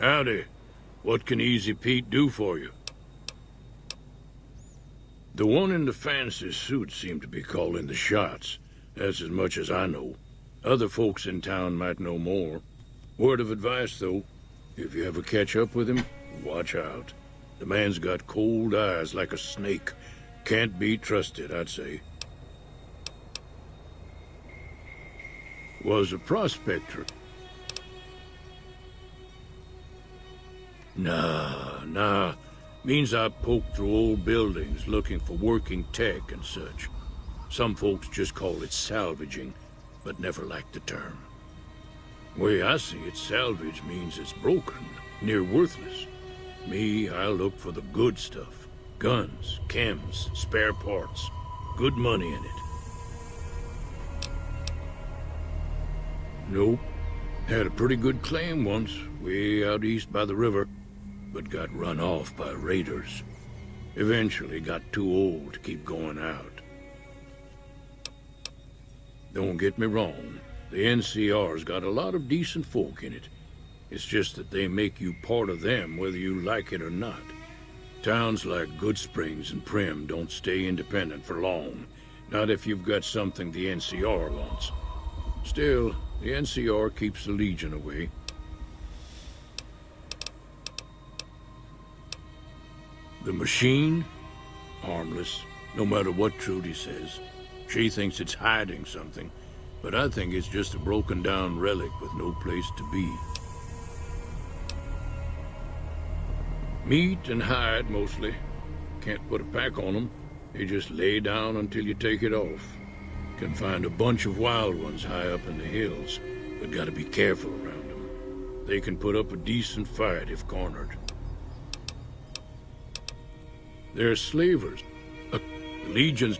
Howdy. What can Easy Pete do for you? The one in the fancy suit seemed to be calling the shots. That's as much as I know. Other folks in town might know more. Word of advice, though. If you ever catch up with him, watch out. The man's got cold eyes like a snake. Can't be trusted, I'd say. Was a prospector. Nah. Means I poke through old buildings looking for working tech and such. Some folks just call it salvaging, but never liked the term. Way I see it, salvage means it's broken, near worthless. Me, I look for the good stuff. Guns, chems, spare parts. Good money in it. Nope. Had a pretty good claim once, way out east by the river, but got run off by raiders. Eventually got too old to keep going out. Don't get me wrong, the NCR's got a lot of decent folk in it. It's just that they make you part of them whether you like it or not. Towns like Good Springs and Prim don't stay independent for long, not if you've got something the NCR wants. Still, the NCR keeps the Legion away. The machine? Harmless, no matter what Trudy says. She thinks it's hiding something, but I think it's just a broken down relic with no place to be. Meat and hide, mostly. Can't put a pack on them. They just lay down until you take it off. Can find a bunch of wild ones high up in the hills, but gotta be careful around them. They can put up a decent fight if cornered. They're slavers. The Legion's...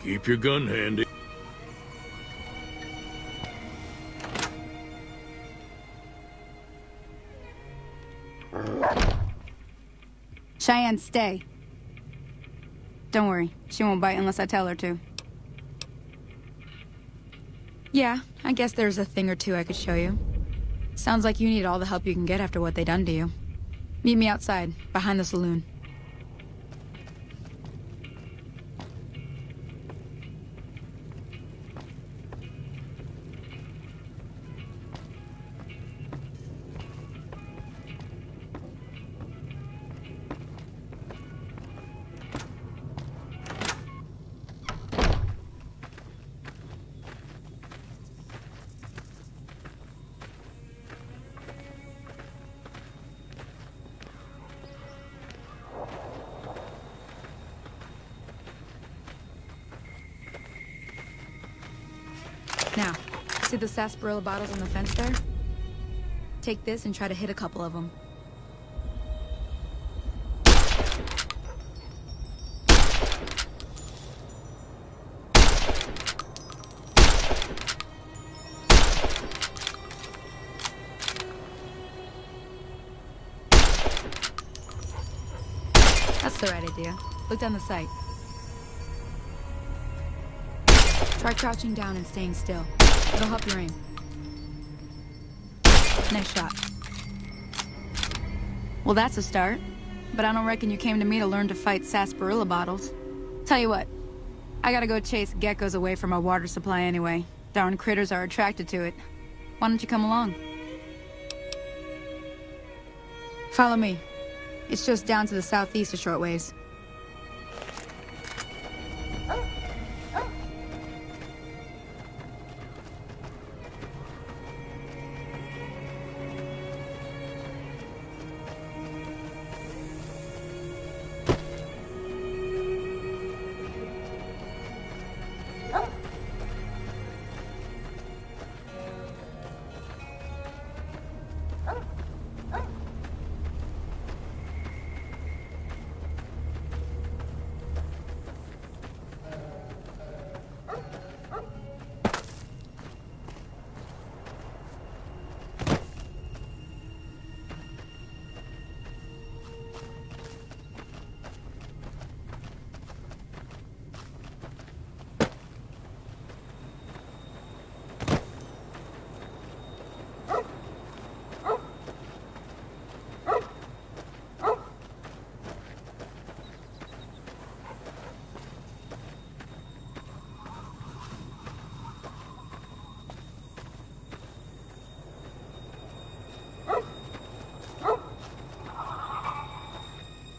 Keep your gun handy. Cheyenne, stay. Don't worry, she won't bite unless I tell her to. Yeah, I guess there's a thing or two I could show you. Sounds like you need all the help you can get after what they done to you. Meet me outside, behind the saloon. Now, see the sarsaparilla bottles on the fence there? Take this and try to hit a couple of them. That's the right idea. Look down the sight. Try crouching down and staying still. It'll help your aim. Nice shot. Well, that's a start. But I don't reckon you came to me to learn to fight sarsaparilla bottles. Tell you what, I gotta go chase geckos away from our water supply anyway. Darn critters are attracted to it. Why don't you come along? Follow me. It's just down to the southeast a short ways.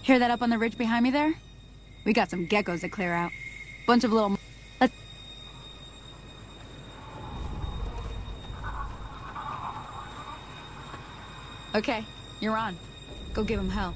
Hear that up on the ridge behind me there? We got some geckos to clear out. Bunch of little... Let's... Okay, you're on. Go give him hell.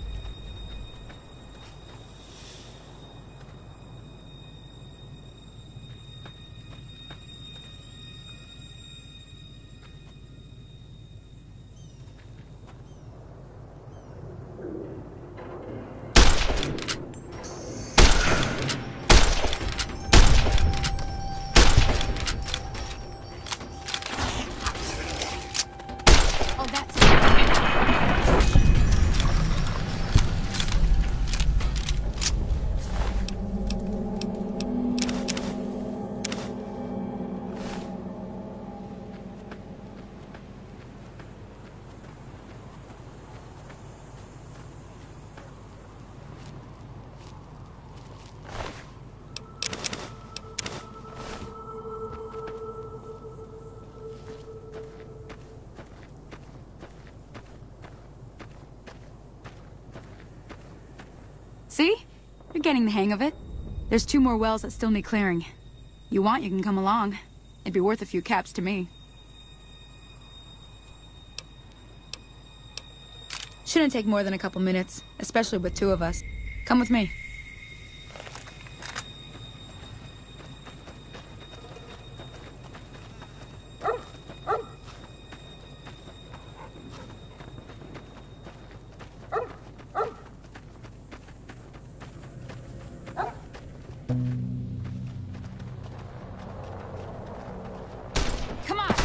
Oh, that's... See? You're getting the hang of it. There's 2 more wells that still need clearing. You want, you can come along. It'd be worth a few caps to me. Shouldn't take more than a couple minutes, especially with 2 of us. Come with me. Come on!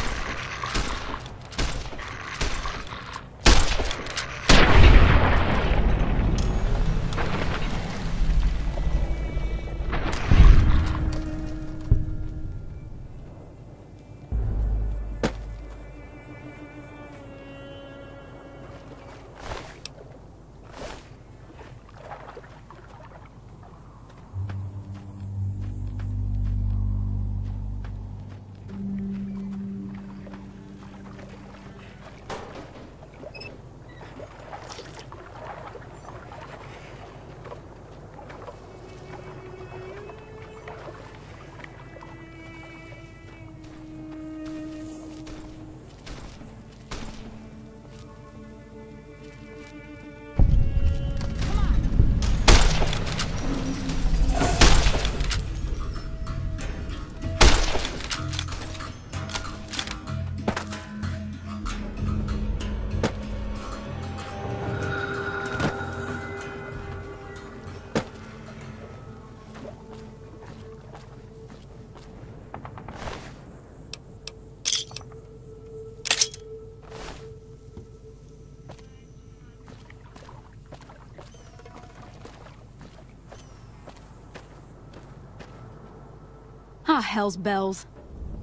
Ah, hell's bells.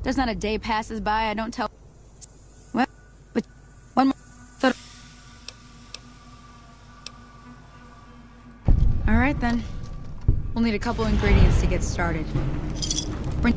There's not a day passes by I don't tell... Well, but... One more... Alright then. We'll need a couple ingredients to get started. Bring...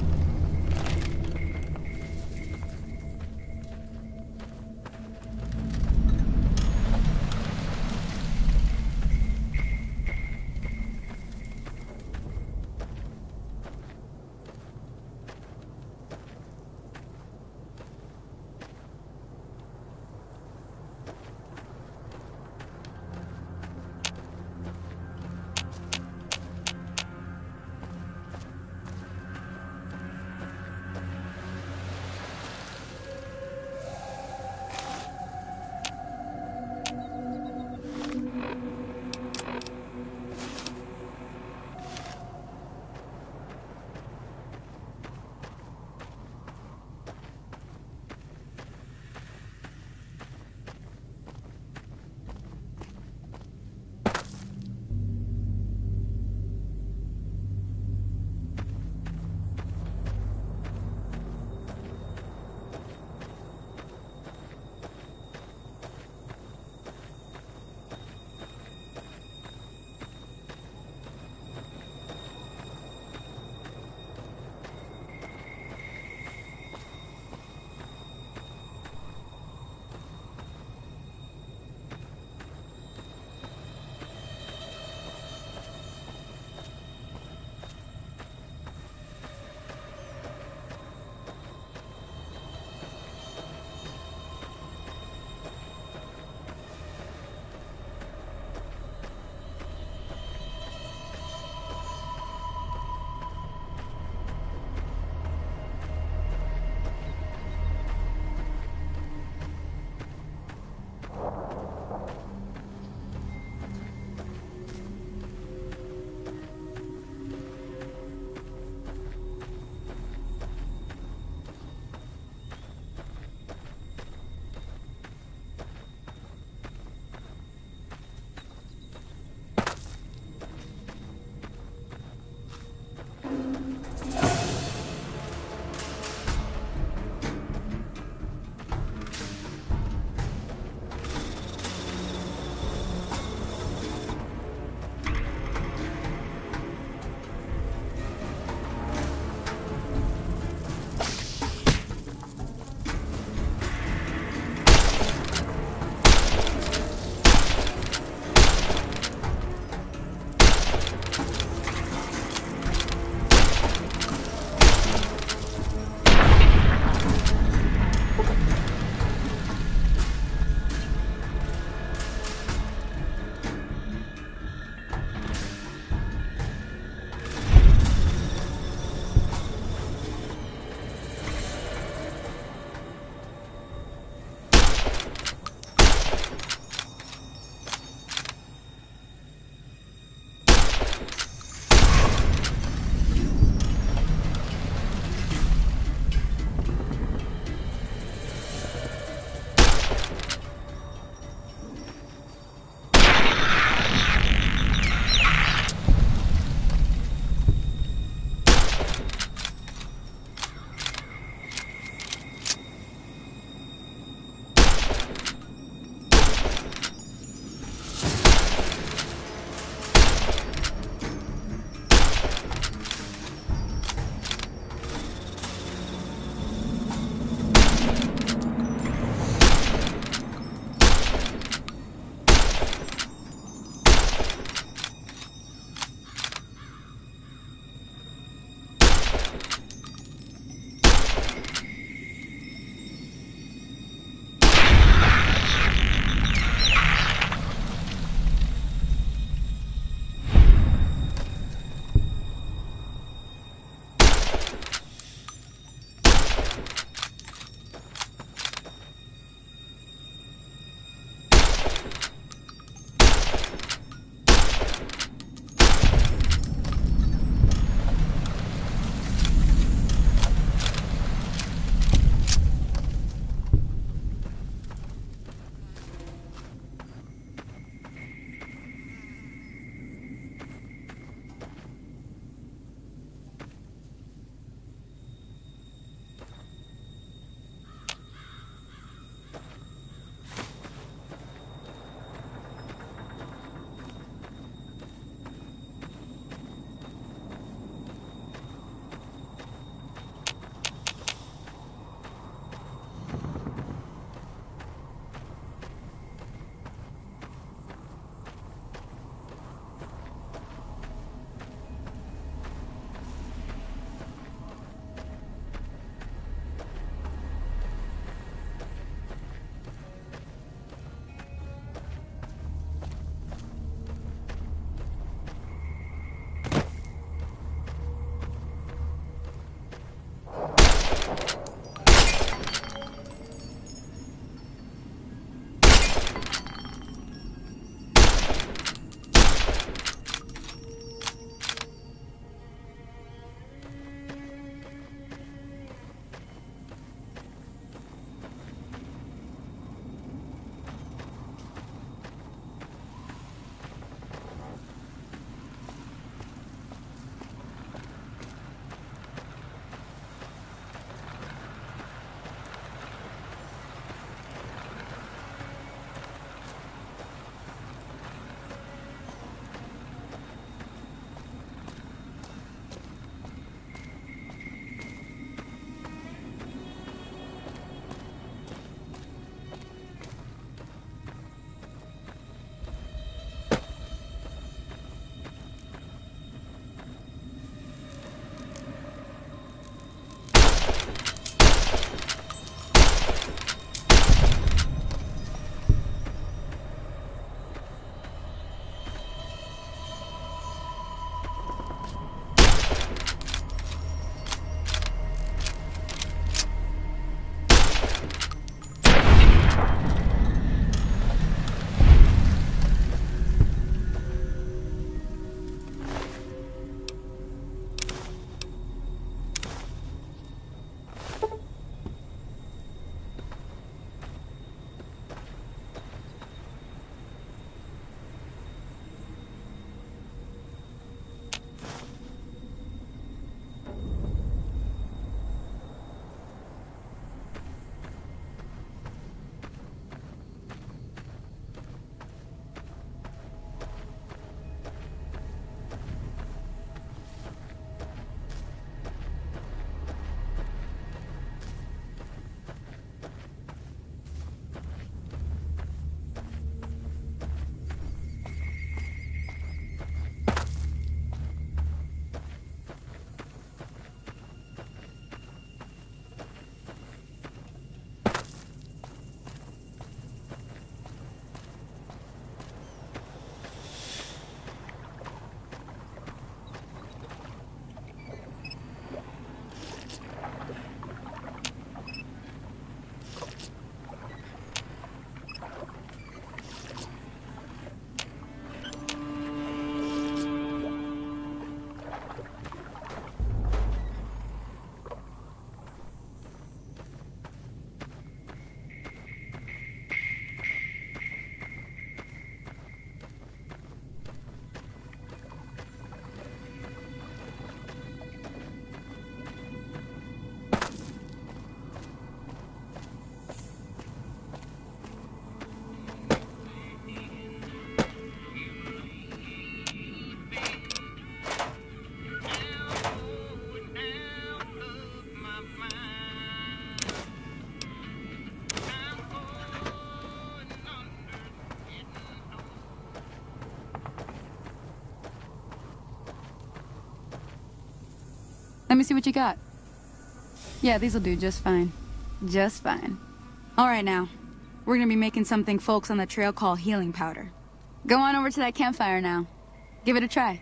Let me see what you got. Yeah, these'll do just fine. Just fine. All right now. We're gonna be making something folks on the trail call healing powder. Go on over to that campfire now. Give it a try.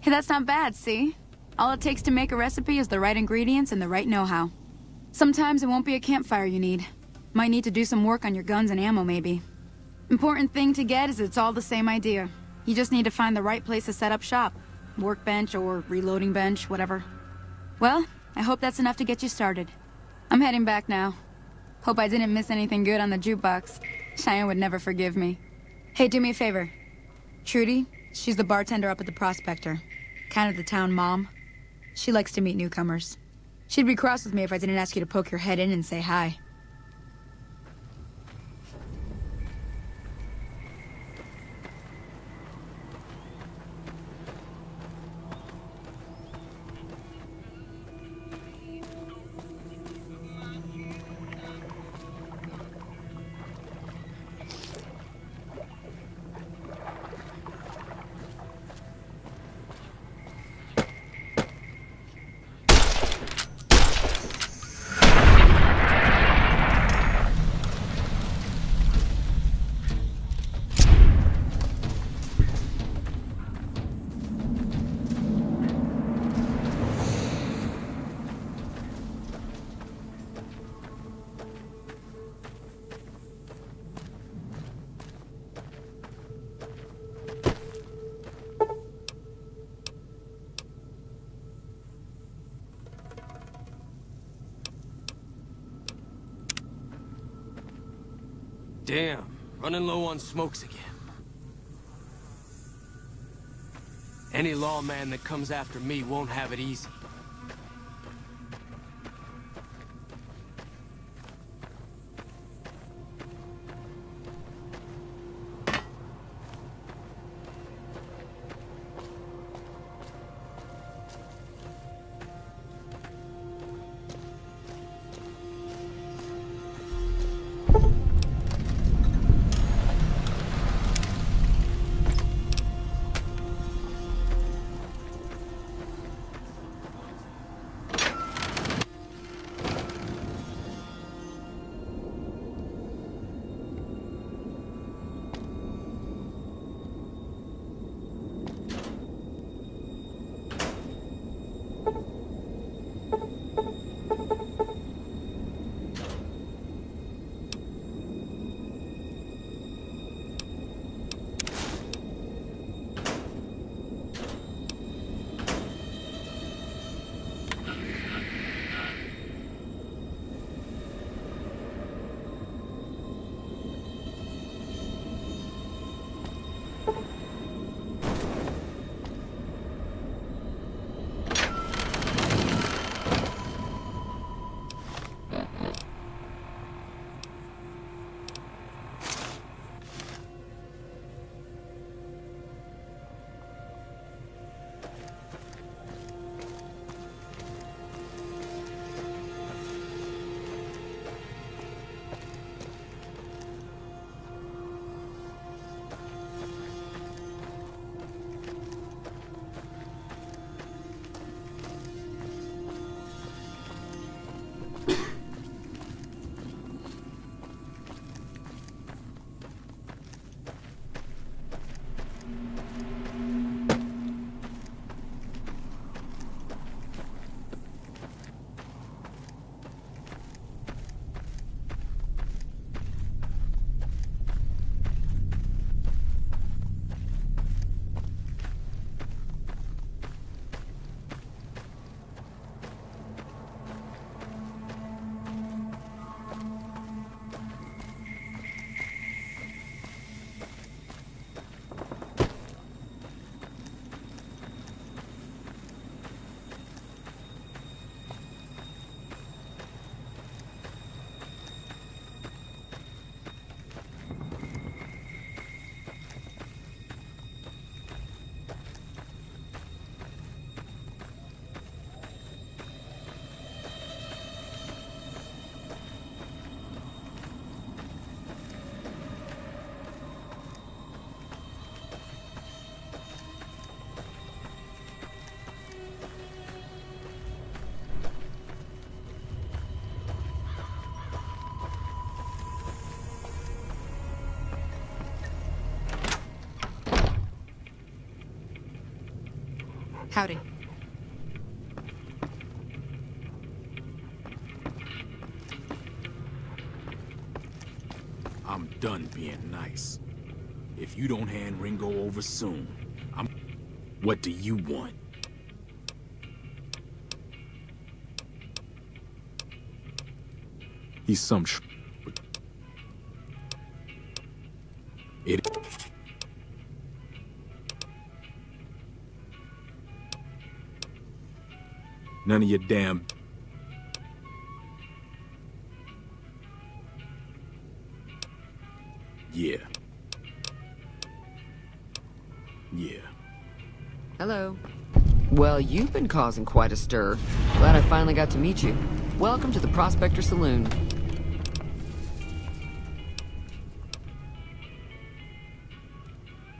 Hey, that's not bad, see? All it takes to make a recipe is the right ingredients and the right know-how. Sometimes it won't be a campfire you need. Might need to do some work on your guns and ammo, maybe. Important thing to get is it's all the same idea. You just need to find the right place to set up shop. Workbench or reloading bench, whatever. Well, I hope that's enough to get you started. I'm heading back now. Hope I didn't miss anything good on the jukebox. Cheyenne would never forgive me. Hey, do me a favor. Trudy, she's the bartender up at the Prospector. Kind of the town mom. She likes to meet newcomers. She'd be cross with me if I didn't ask you to poke your head in and say hi. Damn, running low on smokes again. Any lawman that comes after me won't have it easy. Howdy. I'm done being nice. If you don't hand Ringo over soon, What do you want? He's some It... None of your damn... Yeah. Yeah. Hello. Well, you've been causing quite a stir. Glad I finally got to meet you. Welcome to the Prospector Saloon.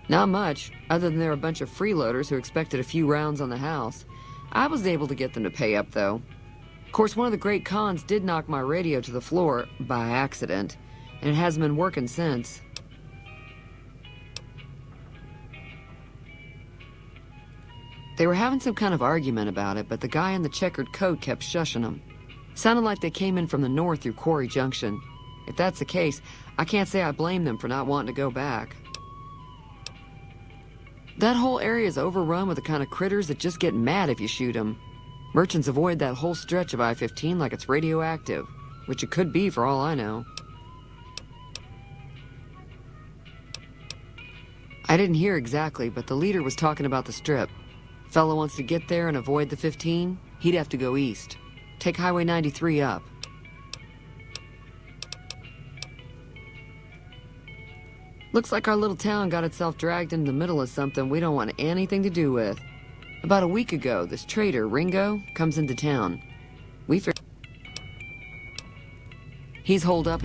Not much, other than they're a bunch of freeloaders who expected a few rounds on the house. I was able to get them to pay up, though. Of course, one of the great cons did knock my radio to the floor, by accident, and it hasn't been working since. They were having some kind of argument about it, but the guy in the checkered coat kept shushing them. Sounded like they came in from the north through Quarry Junction. If that's the case, I can't say I blame them for not wanting to go back. That whole area is overrun with the kind of critters that just get mad if you shoot them. Merchants avoid that whole stretch of I-15 like it's radioactive, which it could be for all I know. I didn't hear exactly, but the leader was talking about the strip. Fellow wants to get there and avoid the 15, he'd have to go east. Take Highway 93 up. Looks like our little town got itself dragged into the middle of something we don't want anything to do with. About a week ago, this trader, Ringo, comes into town. He's holed up.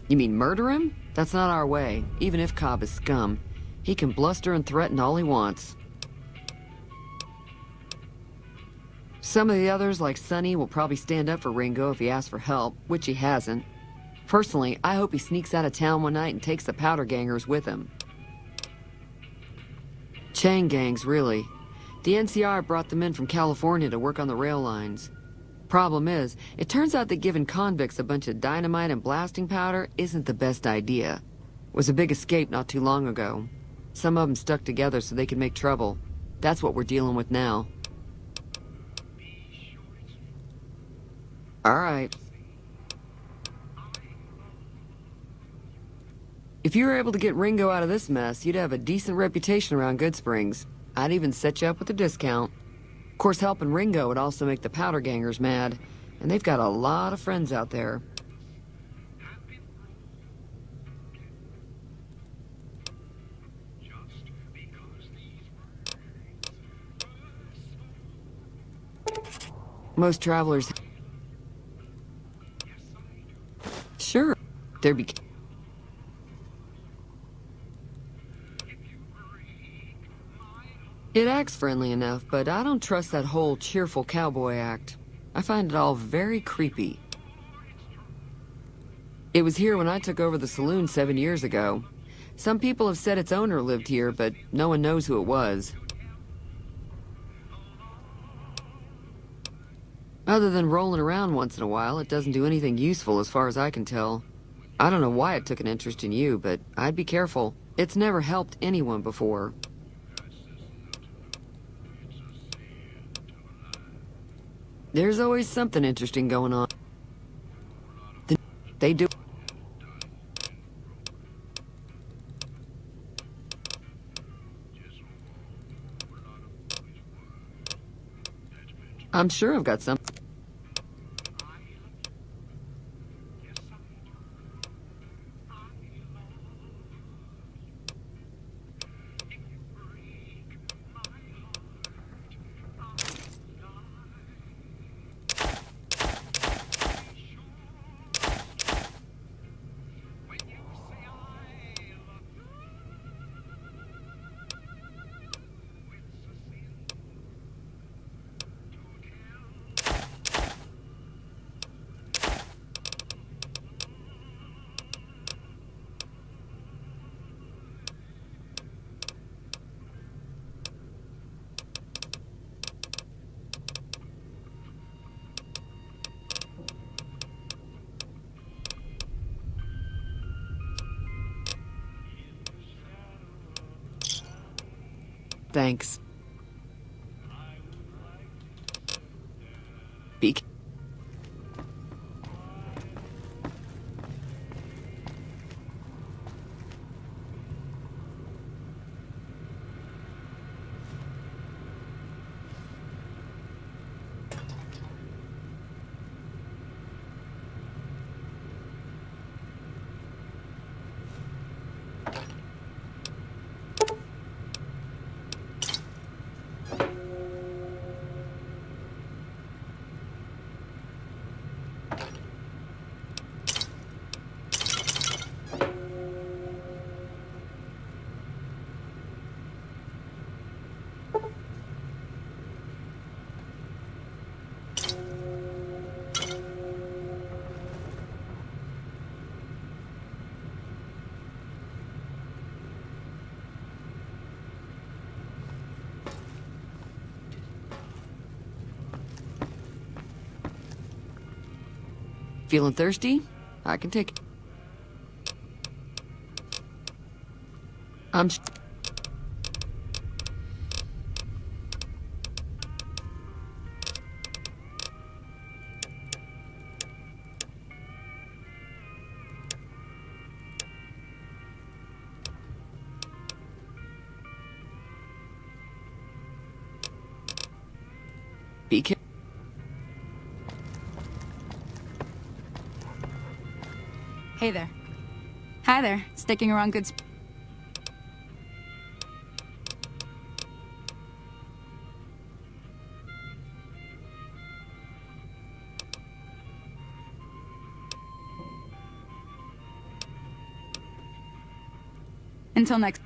You mean murder him? That's not our way, even if Cobb is scum. He can bluster and threaten all he wants. Some of the others, like Sonny, will probably stand up for Ringo if he asks for help, which he hasn't. Personally, I hope he sneaks out of town one night and takes the powder gangers with him. Chain gangs, really. The NCR brought them in from California to work on the rail lines. Problem is, it turns out that giving convicts a bunch of dynamite and blasting powder isn't the best idea. It was a big escape not too long ago. Some of them stuck together so they could make trouble. That's what we're dealing with now. All right. If you were able to get Ringo out of this mess, you'd have a decent reputation around Goodsprings. I'd even set you up with a discount. Of course, helping Ringo would also make the powder gangers mad, and they've got a lot of friends out there. Most travelers... Sure, there'd be... It acts friendly enough, but I don't trust that whole cheerful cowboy act. I find it all very creepy. It was here when I took over the saloon 7 years ago. Some people have said its owner lived here, but no one knows who it was. Other than rolling around once in a while, it doesn't do anything useful as far as I can tell. I don't know why it took an interest in you, but I'd be careful. It's never helped anyone before. There's always something interesting going on. They do. I'm sure I've got some. Thanks. Be feeling thirsty? I can take it. I'm... Be careful. Hey there. Hi there. Sticking around good Until next